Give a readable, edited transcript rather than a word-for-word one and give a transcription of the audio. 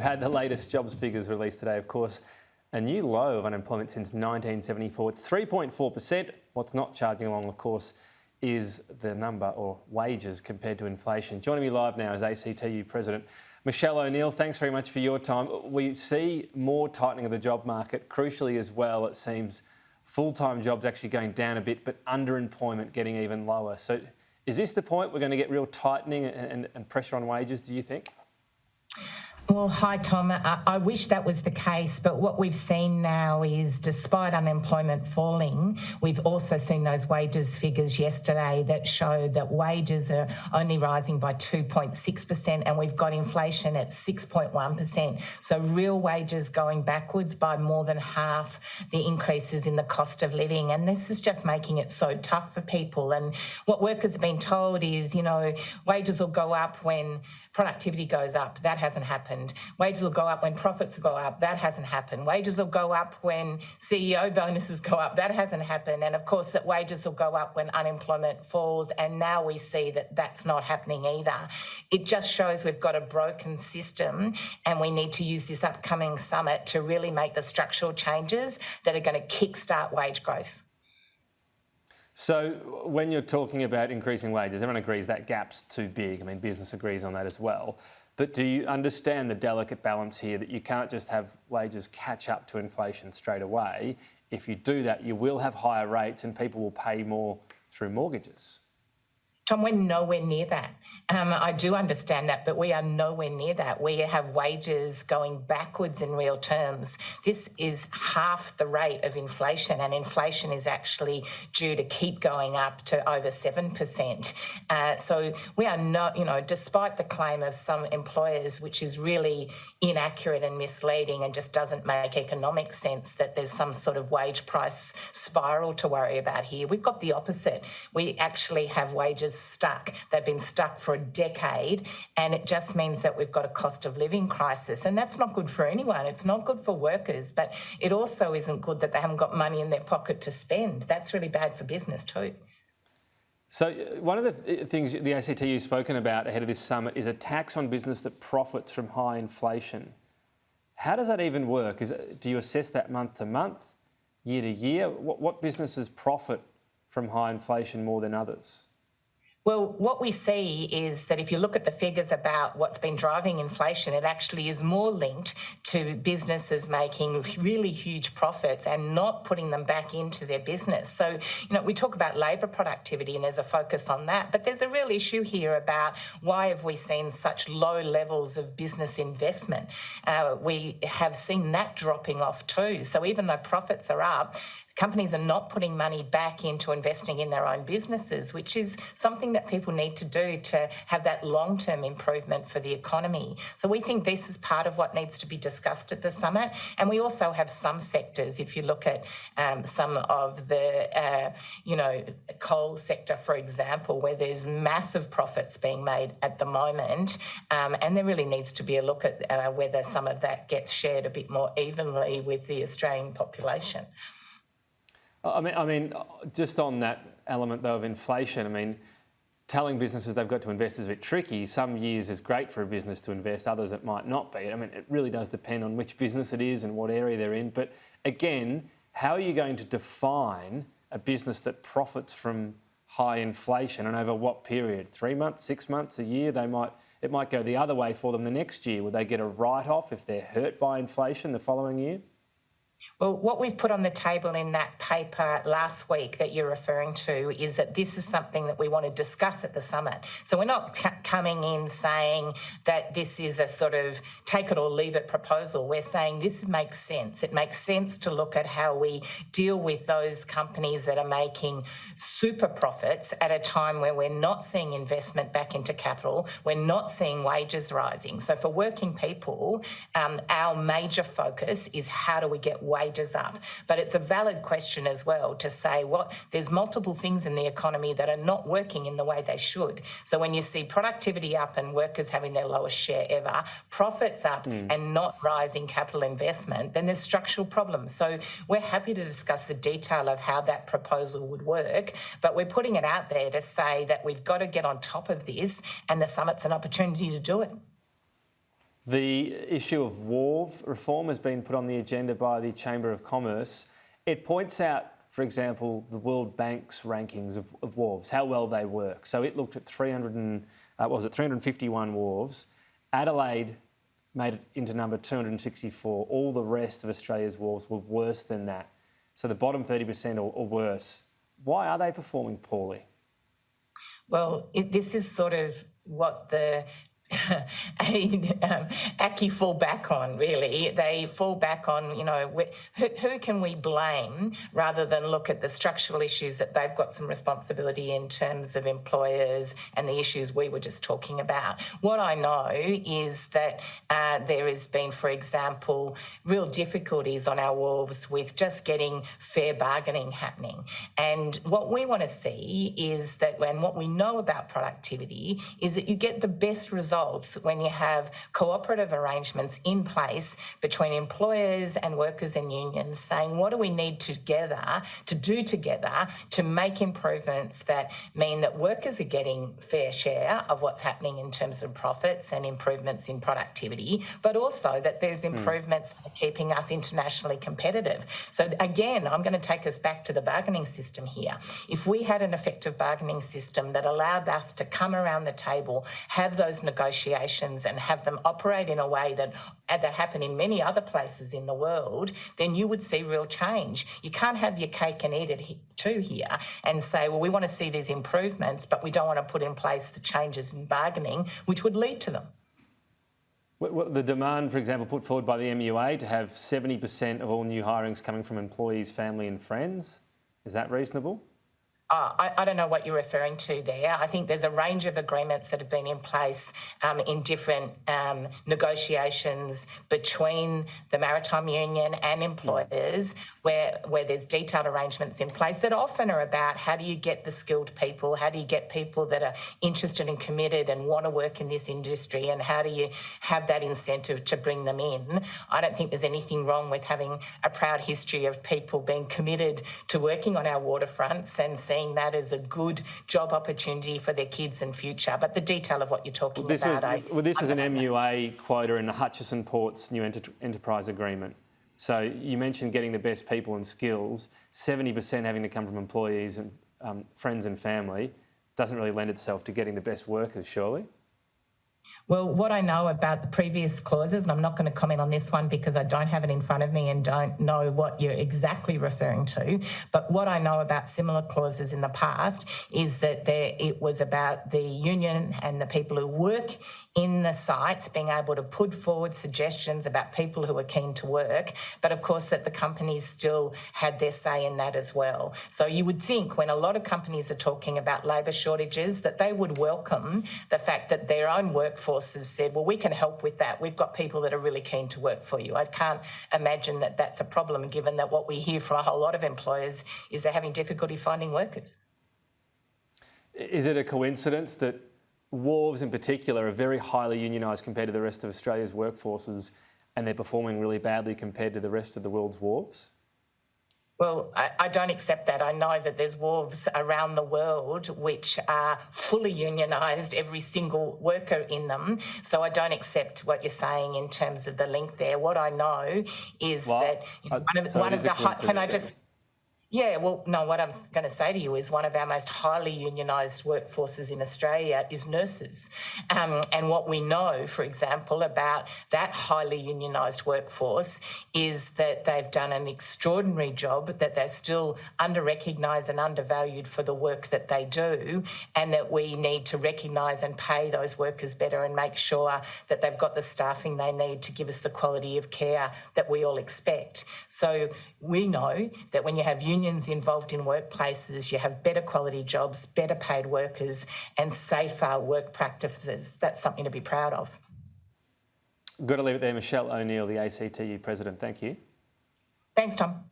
had the latest jobs figures released today, of course. A new low of unemployment since 1974. It's 3.4%. What's not charging along, of course, is the number or wages compared to inflation. Joining me live now is ACTU President Michele O'Neil. Thanks very much for your time. We see more tightening of the job market. Crucially as well, it seems full-time jobs actually going down a bit, but underemployment getting even lower. So is this the point we're going to get real tightening and pressure on wages, do you think? Well, hi, Tom. I wish that was the case, but what we've seen now is, despite unemployment falling, we've also seen those wages figures yesterday that show that wages are only rising by 2.6% and we've got inflation at 6.1%. So real wages going backwards by more than half the increases in the cost of living. And this is just making it so tough for people. And what workers have been told is, wages will go up when productivity goes up. That hasn't happened. Wages will go up when profits go up. That hasn't happened. Wages will go up when CEO bonuses go up. That hasn't happened. And of course, that wages will go up when unemployment falls. And now we see that that's not happening either. It just shows we've got a broken system, and we need to use this upcoming summit to really make the structural changes that are going to kickstart wage growth. So when you're talking about increasing wages, everyone agrees that gap's too big. I mean, business agrees on that as well. But do you understand the delicate balance here that you can't just have wages catch up to inflation straight away? If you do that, you will have higher rates and people will pay more through mortgages. Tom, we're nowhere near that. I do understand that, but we are nowhere near that. We have wages going backwards in real terms. This is half the rate of inflation, and inflation is actually due to keep going up to over 7%. So we are not, despite the claim of some employers, which is really inaccurate and misleading and just doesn't make economic sense, that there's some sort of wage price spiral to worry about here. We've got the opposite. We actually have wages stuck. They've been stuck for a decade, and it just means that we've got a cost of living crisis, and that's not good for anyone. It's not good for workers, but it also isn't good that they haven't got money in their pocket to spend. That's really bad for business too. So one of the things the ACTU has spoken about ahead of this summit is a tax on business that profits from high inflation. How does that even work? Do you assess that month to month, year to year? What businesses profit from high inflation more than others? Well, what we see is that if you look at the figures about what's been driving inflation, it actually is more linked to businesses making really huge profits and not putting them back into their business. So, we talk about labour productivity and there's a focus on that, but there's a real issue here about why have we seen such low levels of business investment? We have seen that dropping off too. So even though profits are up, companies are not putting money back into investing in their own businesses, which is something that people need to do to have that long-term improvement for the economy. So we think this is part of what needs to be discussed at the summit. And we also have some sectors, if you look at some of the, coal sector, for example, where there's massive profits being made at the moment. And there really needs to be a look at whether some of that gets shared a bit more evenly with the Australian population. I mean, just on that element, though, of inflation, telling businesses they've got to invest is a bit tricky. Some years is great for a business to invest, others it might not be. It really does depend on which business it is and what area they're in. But again, how are you going to define a business that profits from high inflation, and over what period? 3 months, 6 months, a year? It might go the other way for them the next year. Will they get a write-off if they're hurt by inflation the following year? Well, what we've put on the table in that paper last week that you're referring to is that this is something that we want to discuss at the summit. So we're not coming in saying that this is a sort of take it or leave it proposal. We're saying this makes sense. It makes sense to look at how we deal with those companies that are making super profits at a time where we're not seeing investment back into capital, we're not seeing wages rising. So for working people, our major focus is how do we get wages up. But it's a valid question as well to say there's multiple things in the economy that are not working in the way they should. So when you see productivity up and workers having their lowest share ever, profits up and not rising capital investment, then there's structural problems. So we're happy to discuss the detail of how that proposal would work, but we're putting it out there to say that we've got to get on top of this, and the summit's an opportunity to do it. The issue of WARV reform has been put on the agenda by the Chamber of Commerce. It points out, for example, the World Bank's rankings of WARVs, how well they work. So it looked at 351 WARVs. Adelaide made it into number 264. All the rest of Australia's WARVs were worse than that. So the bottom 30% or worse. Why are they performing poorly? Well, this is sort of what the ACTU fall back on, really. They fall back on, who can we blame rather than look at the structural issues that they've got some responsibility in terms of employers and the issues we were just talking about. What I know is that there has been, for example, real difficulties on our wharves with just getting fair bargaining happening. And what we want to see is that what we know about productivity is that you get the best results when you have cooperative arrangements in place between employers and workers and unions saying, what do we need to do together to make improvements that mean that workers are getting fair share of what's happening in terms of profits and improvements in productivity, but also that there's improvements that are keeping us internationally competitive. So again, I'm going to take us back to the bargaining system here. If we had an effective bargaining system that allowed us to come around the table, have those negotiations and have them operate in a way that happen in many other places in the world, then you would see real change. You can't have your cake and eat it too here and say, well, we want to see these improvements, but we don't want to put in place the changes in bargaining, which would lead to them. The demand, for example, put forward by the MUA to have 70% of all new hirings coming from employees, family and friends, is that reasonable? I don't know what you're referring to there. I think there's a range of agreements that have been in place in different negotiations between the Maritime Union and employers where there's detailed arrangements in place that often are about how do you get the skilled people, how do you get people that are interested and committed and want to work in this industry, and how do you have that incentive to bring them in. I don't think there's anything wrong with having a proud history of people being committed to working on our waterfronts and seeing that as a good job opportunity for their kids and future. But the detail of what you're talking this about... this was an MUA quota in the Hutchison Port's new enterprise agreement. So you mentioned getting the best people and skills, 70% having to come from employees and friends and family, doesn't really lend itself to getting the best workers, surely? Well, what I know about the previous clauses, and I'm not going to comment on this one because I don't have it in front of me and don't know what you're exactly referring to, but what I know about similar clauses in the past is that it was about the union and the people who work in the sites being able to put forward suggestions about people who are keen to work, but of course that the companies still had their say in that as well. So you would think when a lot of companies are talking about labour shortages that they would welcome the fact that their own workforce has said, well, we can help with that. We've got people that are really keen to work for you. I can't imagine that that's a problem given that what we hear from a whole lot of employers is they're having difficulty finding workers. Is it a coincidence that wharves in particular are very highly unionised compared to the rest of Australia's workforces and they're performing really badly compared to the rest of the world's wharves? Well, I don't accept that. I know that there's wharves around the world which are fully unionised, every single worker in them. So I don't accept what you're saying in terms of the link there. What I know is that Yeah, well, no, what I'm going to say to you is one of our most highly unionised workforces in Australia is nurses. And what we know, for example, about that highly unionised workforce is that they've done an extraordinary job, that they're still under-recognised and undervalued for the work that they do, and that we need to recognise and pay those workers better and make sure that they've got the staffing they need to give us the quality of care that we all expect. So we know that when you have unions involved in workplaces, you have better quality jobs, better paid workers and safer work practices. That's something to be proud of. Got to leave it there. Michele O'Neil, the ACTU President. Thank you. Thanks, Tom.